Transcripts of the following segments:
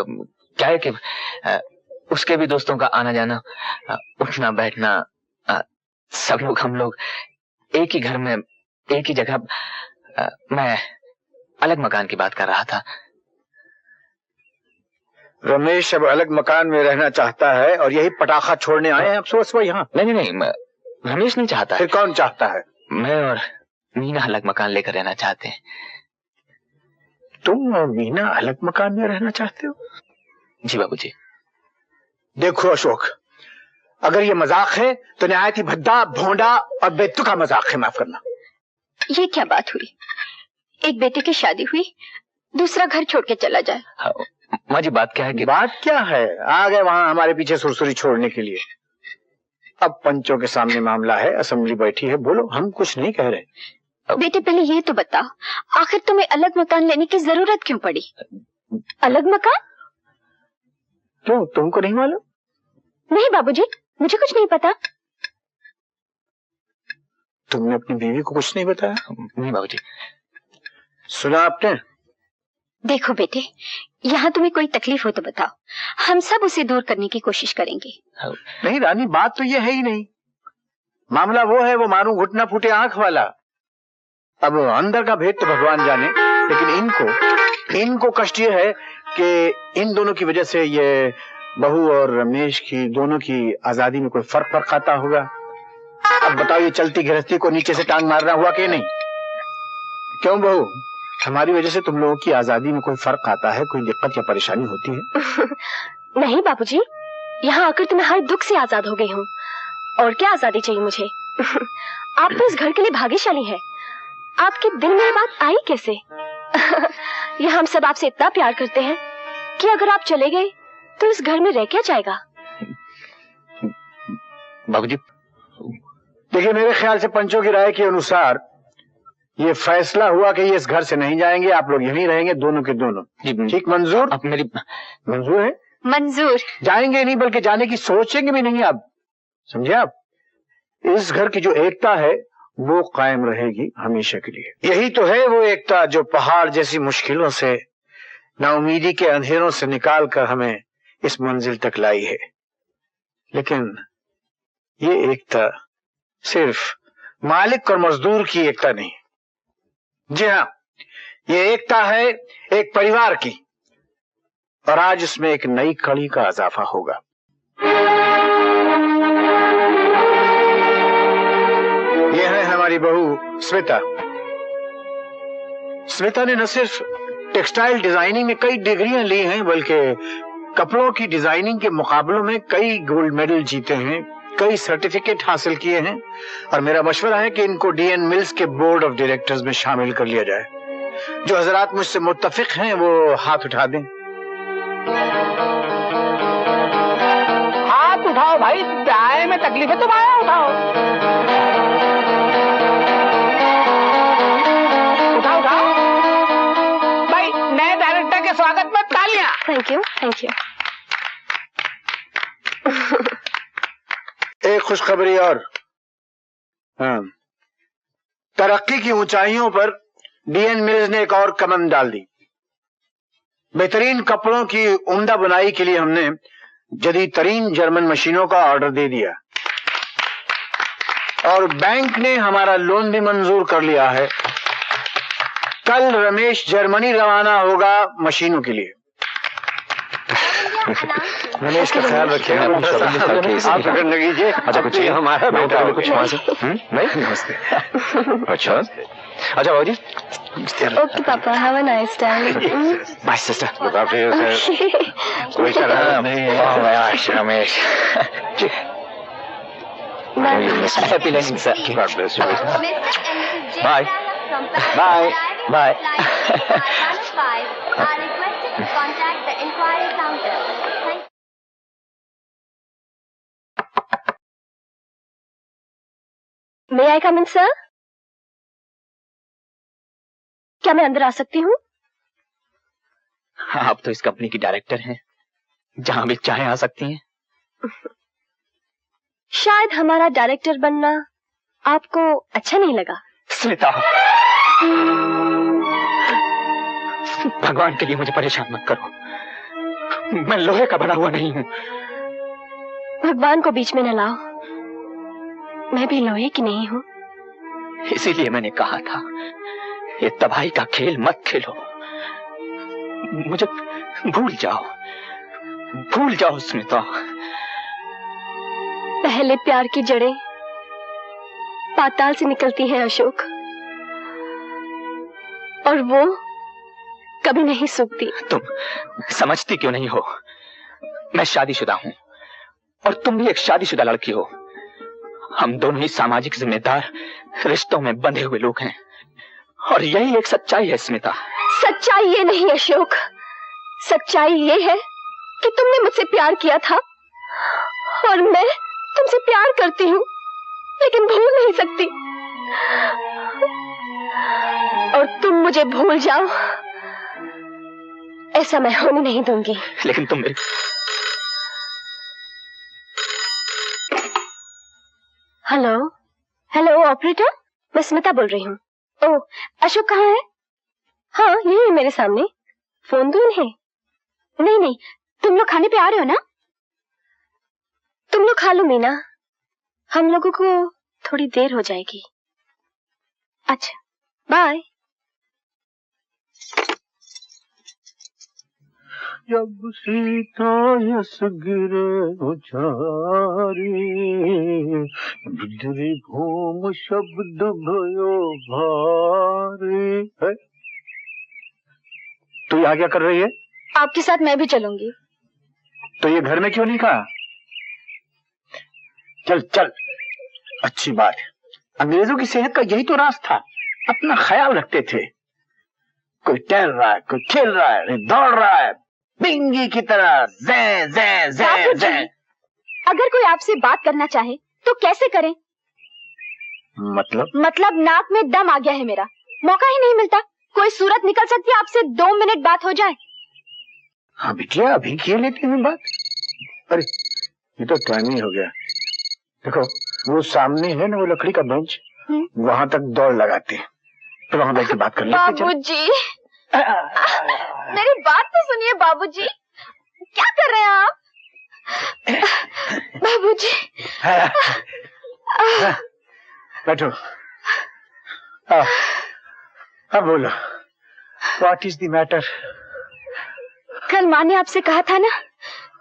क्या है कि उसके भी दोस्तों का आना जाना, उठना बैठना, सब लोग हम लोग एक ही घर में एक ही जगह। मैं अलग मकान की बात कर रहा था। रमेश अब अलग मकान में रहना चाहता है और यही पटाखा छोड़ने आए हैं आप सुबह सुबह यहाँ? नहीं नहीं नहीं, रमेश नहीं चाहता। फिर कौन चाहता है? मैं और मीना अलग मकान लेकर रहना चाहते हैं। तुम और मीना अलग मकान में रहना चाहते हो? जी बाबूजी। देखो अशोक, अगर ये मजाक है तो नहायत ही भद्दा, भोंडा और बेतुका मजाक है, माफ करना। ये क्या बात हुई? एक बेटे की शादी हुई, दूसरा घर छोड़ के चला जाए। माँ जी बात क्या है कि... बात क्या है? आ गए वहां हमारे पीछे सुरसुरी छोड़ने के लिए। अब पंचों के सामने मामला है, असेंबली बैठी है, बोलो, हम कुछ नहीं कह रहे। बेटे पहले ये तो बता, आखिर तुम्हें अलग मकान लेने की जरूरत क्यों पड़ी? अलग मकान? क्यों, तुमको नहीं मालूम? नहीं बाबूजी, मुझे कुछ नहीं पता। तुमने अपनी बीवी को कुछ नहीं बताया? नहीं बाबूजी। सुना आपने? देखो बेटे, यहाँ तुम्हें कोई तकलीफ हो तो बताओ, हम सब उसे दूर करने की कोशिश करेंगे। नहीं रानी, बात तो ये है ही नहीं। मामला वो है, वो मारूं घुटना फूटे आंख वाला। अब अंदर का भेद तो भगवान जाने, लेकिन इनको कष्ट ये है कि इन दोनों की वजह से ये बहू और रमेश की दोनों की आजादी में कोई फर्क आता होगा। अब बताओ, ये चलती गृहस्थी को नीचे से टांग मारना हुआ कि नहीं? क्यों बहू, हमारी वजह से तुम लोगों की आजादी में कोई फर्क आता है, कोई दिक्कत या परेशानी होती है? नहीं बाबूजी, यहाँ आकर तो मैं हर दुख से आजाद हो गई हूँ। और क्या आजादी चाहिए मुझे? आप तो इस घर के लिए भाग्यशाली हैं। आपके दिल में ये बात आई कैसे? यहाँ हम सब आपसे इतना प्यार करते हैं कि अगर आप चले गए तो इस घर में रह क्या जाएगा? बाबूजी देखिए, मेरे ख्याल से पंचों की राय के अनुसार ये फैसला हुआ कि ये इस घर से नहीं जाएंगे, आप लोग यहीं रहेंगे, दोनों के दोनों। ठीक मंजूर? आप मेरी मंजूर है? मंजूर। जाएंगे नहीं, बल्कि जाने की सोचेंगे भी नहीं आप, समझे आप? इस घर की जो एकता है वो कायम रहेगी हमेशा के लिए। यही तो है वो एकता जो पहाड़ जैसी मुश्किलों से, नाउमीदी के अंधेरों से निकाल कर हमें इस मंजिल तक लाई है। लेकिन ये एकता सिर्फ मालिक और मजदूर की एकता नहीं। जी हाँ, ये एकता है एक परिवार की, और आज इसमें एक नई कड़ी का इजाफा होगा। ये है हमारी बहू श्वेता। श्वेता ने न सिर्फ टेक्सटाइल डिजाइनिंग में कई डिग्रियां ली हैं, बल्कि कपड़ों की डिजाइनिंग के मुकाबलों में कई गोल्ड मेडल जीते हैं, कई सर्टिफिकेट हासिल किए हैं। और मेरा मशवरा है कि इनको डीएन मिल्स के बोर्ड ऑफ डायरेक्टर्स में शामिल कर लिया जाए। जो हजरात मुझसे मुत्तफिक हैं वो हाथ उठा दें। हाथ उठाओ भाई, चाय में तकलीफ है तो भाई उठाओ। उठाओ भाई, नए डायरेक्टर के स्वागत में तालियां। Thank you, thank you. एक खुशखबरी और, हाँ, तरक्की की ऊंचाइयों पर डीएन मिल्स ने एक और कमर डाल दी। बेहतरीन कपड़ों की उम्दा बुनाई के लिए हमने जदीद तरीन जर्मन मशीनों का ऑर्डर दे दिया, और बैंक ने हमारा लोन भी मंजूर कर लिया है। कल रमेश जर्मनी रवाना होगा मशीनों के लिए। रमेश का ख्याल रखिएगा। आप फिक्र न कीजिए। अच्छा कुछ हमारा बेटा कुछ वहां से नहीं? नमस्ते। अच्छा अच्छा बाबूजी। ओके पापा, have a nice time. Bye sister. कोई Ramesh happy learning sir. God bless you. Bye bye bye. May I come in, sir? क्या मैं अंदर आ सकती हूँ? आप तो इस कंपनी की डायरेक्टर हैं, जहां भी चाहे आ सकती हैं। शायद हमारा डायरेक्टर बनना आपको अच्छा नहीं लगा। श्वेता, भगवान के लिए मुझे परेशान मत करो। मैं लोहे का बना हुआ नहीं हूँ। भगवान को बीच में न लाओ, मैं भी लोहे की नहीं हूँ। इसीलिए मैंने कहा था ये तबाही का खेल मत खेलो। मुझे भूल जाओ स्मिता। पहले प्यार की जड़ें पाताल से निकलती हैं अशोक, और वो कभी नहीं सूखती। तुम समझती क्यों नहीं हो? मैं शादीशुदा हूं और तुम भी एक शादीशुदा लड़की हो। हम दोनों ही सामाजिक जिम्मेदार रिश्तों में बंधे हुए लोग हैं, और यही एक सच्चाई है स्मिता। सच्चाई ये नहीं अशोक, सच्चाई ये है कि तुमने मुझसे प्यार किया था और मैं तुमसे प्यार करती हूँ, लेकिन भूल नहीं सकती। और तुम मुझे भूल जाओ, ऐसा मैं होने नहीं दूंगी। लेकिन तुम मेरे... हेलो ऑपरेटर, मैं स्मिता बोल रही हूँ। ओह, अशोक कहाँ है? हाँ, यही है मेरे सामने। फोन दूं इन्हें? नहीं, तुम लोग खाने पे आ रहे हो ना? तुम लोग खा लो मीना, हम लोगों को थोड़ी देर हो जाएगी। अच्छा, बाय। जब सीता यस गिरे उचारी, बिजली भूम शब्द भयो भारी। तू यहाँ क्या कर रही है? आपके साथ मैं भी चलूंगी। तो ये घर में क्यों नहीं कहा? चल, अच्छी बात है। अंग्रेजों की सेहत का यही तो राज था, अपना ख्याल रखते थे। कोई टहल रहा है, कोई खेल रहा है, दौड़ रहा है, बिंगी की तरह जै। अगर कोई आपसे बात करना चाहे तो कैसे करें? मतलब नाक में दम आ गया है मेरा, मौका ही नहीं मिलता। कोई सूरत निकल सकती है आपसे 2 मिनट बात हो जाए। हाँ बिटिया, अभी किए लेती हूँ बात। अरे ये तो टाइम ही हो गया। देखो वो सामने है ना वो लकड़ी का बेंच, वहां तक दौड़ लगाते हैं, तो वहां बैठ के बात कर लेते हैं। बाबूजी, मेरी बात तो सुनिए बाबूजी, क्या कर रहे हैं आप? बाबूजी, बैठो। अब बोलो, व्हाट इज द मैटर? कल माँ ने आपसे कहा था ना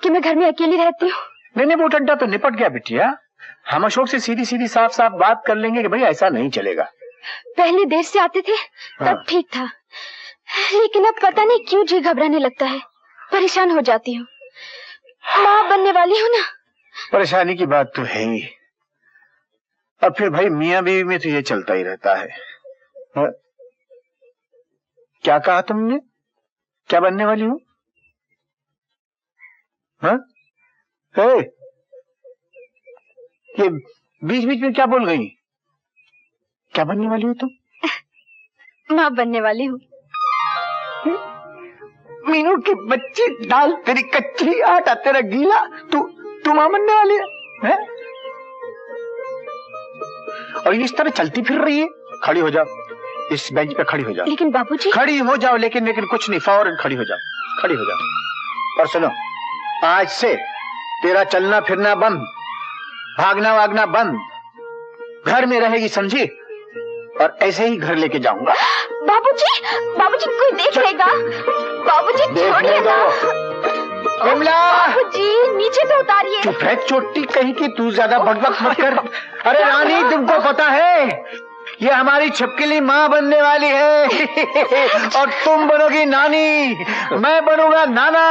कि मैं घर में अकेली रहती हूँ। नहीं, वो टड्डा तो निपट गया बिटिया। हम अशोक से सीधी साफ बात कर लेंगे कि भाई ऐसा नहीं चलेगा। पहले देर से आते थे तब ठीक था, लेकिन अब पता नहीं क्यों जी घबराने लगता है, परेशान हो जाती हूँ। माँ बनने वाली हूँ ना। परेशानी की बात तो है ही। अब फिर भाई मियाँ बीवी में तो ये चलता ही रहता है। क्या कहा तुमने? क्या बनने वाली हूँ? ये बीच में क्या बोल गई? क्या बनने वाली हो तुम? माँ बनने वाली हूँ। मीनू की बच्ची, दाल तेरी कच्ची, आटा तेरा गीला, तू माँ बनने वाली है? और इस तरह चलती फिर रही है। खड़ी हो जाओ, इस बेंच पे खड़ी हो जाओ। लेकिन बाबूजी। खड़ी हो जाओ, लेकिन कुछ नहीं, फौरन खड़ी हो जाओ। और सुनो, आज से तेरा चलना फिरना बंद, भागना वागना बंद, घर में रहेगी, समझी? और ऐसे ही घर लेके जाऊंगा। बाबूजी कोई देख लेगा। बाबूजी छोड़िए ना। विमला, बाबूजी नीचे तो उतारिए। चुप है चोटी कहीं की, तू ज्यादा बकबक मत कर। अरे रानी, तुमको पता है ये हमारी छिपकली माँ बनने वाली है और तुम बनोगी नानी, मैं बनूंगा नाना।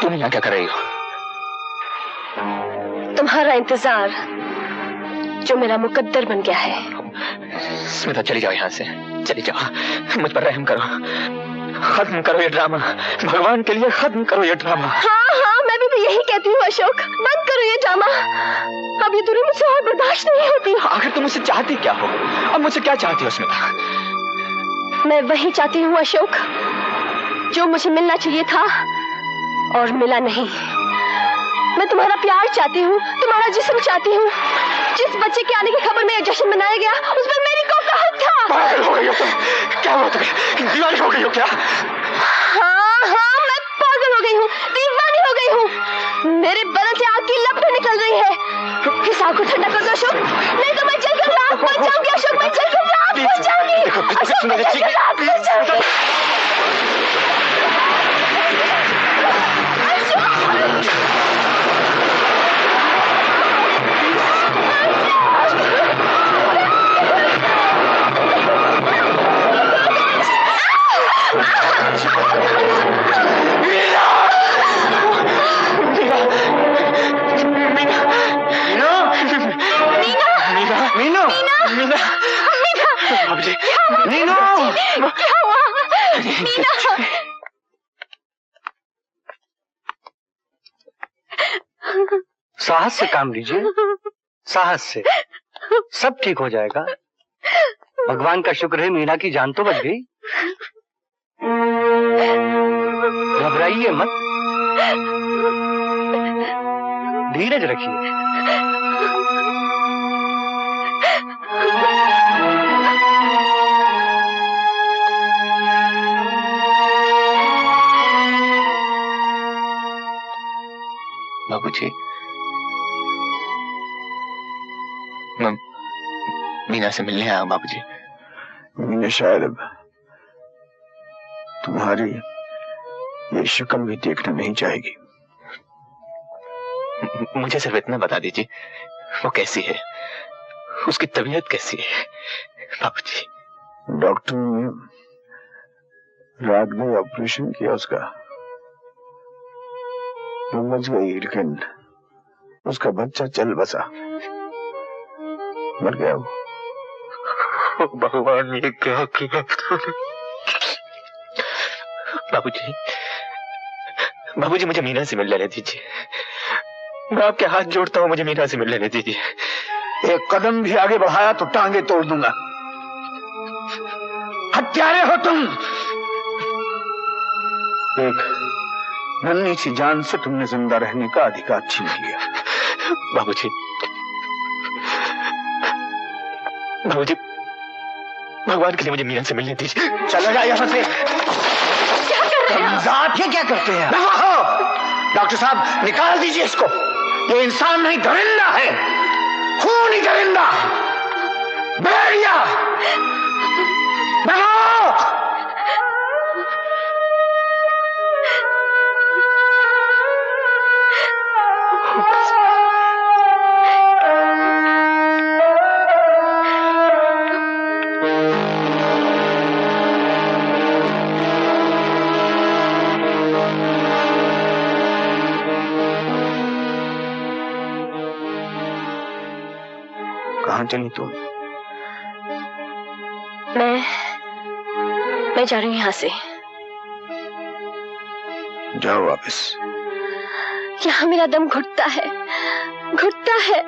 तुम यहाँ क्या कर रही हो? तुम्हारा इंतजार जो मेरा मुकद्दर बन गया है। स्मिता चली जाओ यहाँ से, चली जाओ। मुझ पर रहम करो, खत्म करो ये ड्रामा। भगवान के लिए खत्म करो ये ड्रामा। हाँ, मैं भी तो यही कहती हूँ अशोक, बंद करो ये ड्रामा। अब ये दूरी मुझसे और बर्दाश्त नहीं होती। आखिर तुम मुझसे चाहती क्या हो? अब मुझसे क्या चाहती हो स्मिता? मैं वही चाहती हूँ अशोक जो मुझे मिलना चाहिए था और मिला नहीं। मैं तुम्हारा प्यार चाहती हूँ, तुम्हारा जिस्म चाहती हूँ, जिस बच्चे के आने की खबर में जश्न मनाया गया, उस पर मेरी को का हक था। पागल हो गई हो तुम? क्या हुआ तुम्हें? दीवानी हो गई हो क्या? हाँ, मैं पागल हो गई हूँ, दीवानी हो गई हूँ। मेरे बदन से आग की लपटें निकल रही है। इस आग को ठंडा कर दो अशोक, नहीं तो मैं जलकर राख बन जाऊंगी। अशोक, मैं जलकर राख बन जाऊंगी। अशोक, मैं जलकर राख बन जाऊंगी। नीनू! क्या हुआ? मीना! साहस से काम लीजिए, साहस से सब ठीक हो जाएगा। भगवान का शुक्र है मीना की जान तो बच गई। घबराइए मत, धीरज रखिए। बाबूजी, मैं मीना से मिलने आया हूं बाबूजी। मीना शायद अब तुम्हारी ये शक्ल भी देखना नहीं चाहेगी। मुझे सिर्फ इतना बता दीजिए, वो कैसी है, उसकी तबीयत कैसी है बाबूजी? डॉक्टर ने रात में ऑपरेशन किया उसका, वो बच गई, लेकिन उसका बच्चा चल बसा, मर गया वो। भगवान, ये क्या किया बाबूजी? बाबूजी, मुझे मीना से मिल लेने दीजिए, मैं आपके हाथ जोड़ता हूँ, मुझे मीना से मिल लेने दीजिए। एक कदम भी आगे बढ़ाया तो टांगे तोड़ दूंगा। हत्यारे हो तुम। एक नन्ही सी जान से तुमने जिंदा रहने का अधिकार छीन लिया। बाबूजी, बाबूजी, भगवान के लिए मुझे मीना से मिलने दीजिए। चलो जा यहाँ से। जात ये क्या करते हैं? डॉक्टर साहब, निकाल दीजिए इसको। ये इंसान नहीं, दरिंदा है, खूनी दरिंदा, भेड़िया। कहाँ चली तुम? मैं जा रही हूँ यहाँ से। जाओ वापस। यहाँ मेरा दम घुटता है, घुटता है।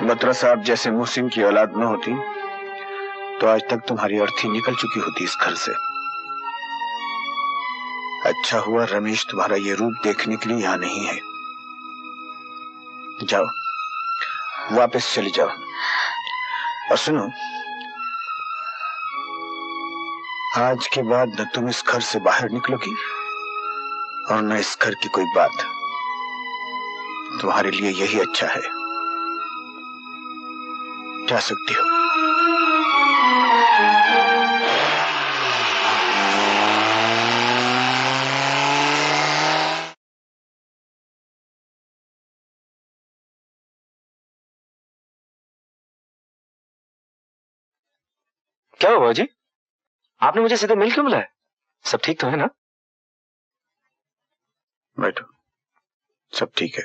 बत्रा साहब जैसे मुहसिन की औलाद न होती तो आज तक तुम्हारी अर्थी निकल चुकी होती इस घर से। अच्छा हुआ रमेश तुम्हारा ये रूप देखने के लिए यहाँ नहीं है। जाओ, वापस चली जाओ। और सुनो, आज के बाद न तुम इस घर से बाहर निकलोगी और न इस घर की कोई बात। तुम्हारे लिए यही अच्छा है। जा सकती हो। क्या हुआ जी? आपने मुझे सीधे मिल क्यों बुलाया? सब ठीक तो है ना? बैठो, सब ठीक है।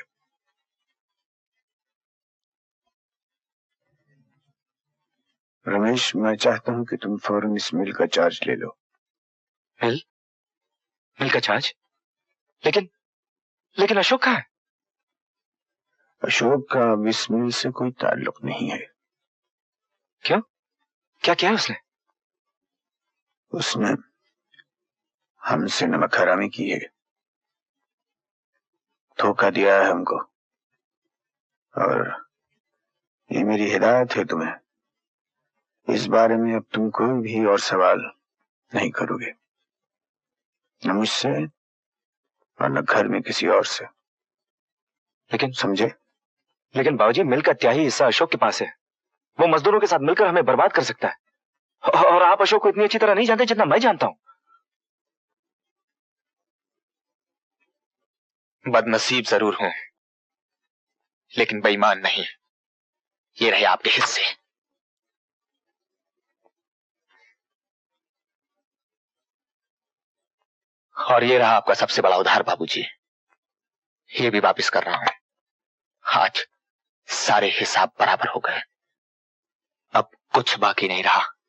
रमेश, मैं चाहता हूं कि तुम फौरन इस मिल का चार्ज ले लो। मिल का चार्ज? लेकिन अशोक कहाँ है? अशोक का अब इस मिल से कोई ताल्लुक नहीं है। क्यों? क्या किया उसने? उसने हमसे नमक हरामी की है, धोखा दिया है हमको, और ये मेरी हिदायत है तुम्हें। इस बारे में अब तुम कोई भी और सवाल नहीं करोगे, न मुझसे और न घर में किसी और से। लेकिन समझे? लेकिन बाबूजी, मिल का त्याही हिस्सा अशोक के पास है। वो मजदूरों के साथ मिलकर हमें बर्बाद कर सकता है। और आप अशोक को इतनी अच्छी तरह नहीं जानते जितना मैं जानता हूं। बदनसीब जरूर हूं, लेकिन बेईमान नहीं। ये रहे आपके हिस्से। और ये रहा आपका सबसे बड़ा उधार बाबूजी। ये भी वापस कर रहा हूं। आज सारे हिसाब बराबर हो गए, अब कुछ बाकी नहीं रहा।